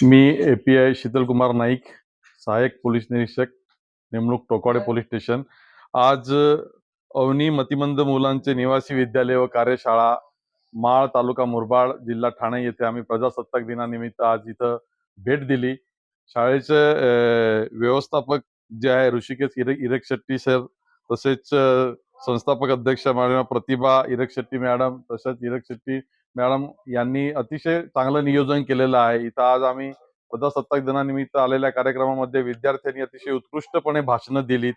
मी API Shitalkumar Naik, सहाय्यक police निरीक्षक, नेमणूक टोकाडे पोलीस स्टेशन. आज अवनी मतिमंद मुलांचे निवासी विद्यालय व कार्यशाळा, माळ तालुका मुरबाड जिल्हा ठाणे येथे आम्ही प्रजासत्ताक दिनानिमित्त आज इथं भेट दिली. शाळेचे व्यवस्थापक जे आहे ऋषिकेश इरक शेट्टी सर, तसेच संस्थापक अध्यक्ष मॅडम प्रतिभा इरक शेट्टी मॅडम, तसेच इरक शेट्टी मॅडम यांनी अतिशय चांगलं नियोजन केलेलं आहे. इथं आज आम्ही प्रजासत्ताक दिनानिमित्त आलेल्या कार्यक्रमामध्ये विद्यार्थ्यांनी अतिशय उत्कृष्टपणे भाषणं दिलीत.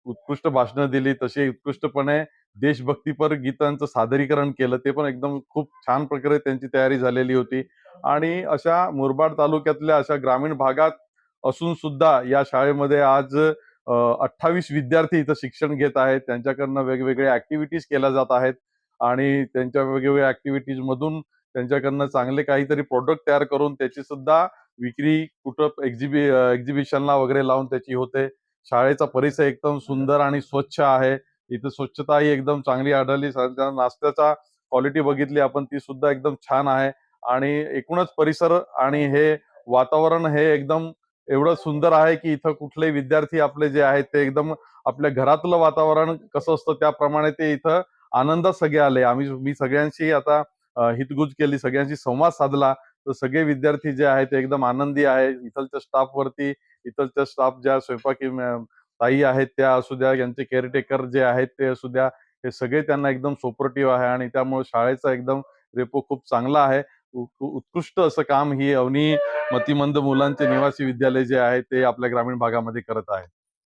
उत्कृष्ट भाषणं दिली, तशी उत्कृष्टपणे देशभक्तीपर गीतांचं सादरीकरण केलं. ते पण एकदम खूप छान प्रकारे त्यांची तयारी झालेली होती. आणि अशा मुरबाड तालुक्यातल्या अशा ग्रामीण भागात असून सुद्धा या शाळेमध्ये आज 28 विद्यार्थी इथं शिक्षण घेत आहेत. त्यांच्याकडनं वेगवेगळ्या ऍक्टिव्हिटीज केल्या जात आहेत आणि त्यांच्या वेगवेगळ्या ऍक्टिव्हिटीज मधून त्यांच्याकडनं चांगले काहीतरी प्रोडक्ट तयार करून त्याची सुद्धा विक्री कुठं एक्झिबिशनला वगैरे लावून त्याची होते. शाळेचा परिसर एकदम सुंदर आणि स्वच्छ आहे. इथं स्वच्छता ही एकदम चांगली आढळली. नाश्त्याचा क्वालिटी बघितली आपण, ती सुद्धा एकदम छान आहे. आणि एकूणच परिसर आणि हे वातावरण हे एकदम एवढं सुंदर आहे की इथं कुठलेही विद्यार्थी आपले जे आहेत ते एकदम आपल्या घरातलं वातावरण कसं असतं त्याप्रमाणे ते इथं आनंदात सगळे आले. मी सगळ्यांशी आता हितगुज केली, सगळ्यांशी संवाद साधला, तर सगळे विद्यार्थी जे आहेत ते एकदम आनंदी आहे. इथलच्या स्टाफवरती, इथलच्या स्टाफ ज्या स्वयंपाकी ताई आहेत त्या असू द्या, यांचे केअरटेकर जे आहेत ते असू द्या, हे सगळे त्यांना एकदम सपोर्टिव्ह आहे आणि त्यामुळे शाळेचा एकदम रेपो खूप चांगला आहे. उत्कृष्ट असं काम ही अवनी मतिमंद मुलांचे निवासी विद्यालय जे आहे ते आपल्या ग्रामीण भागामध्ये करत आहे.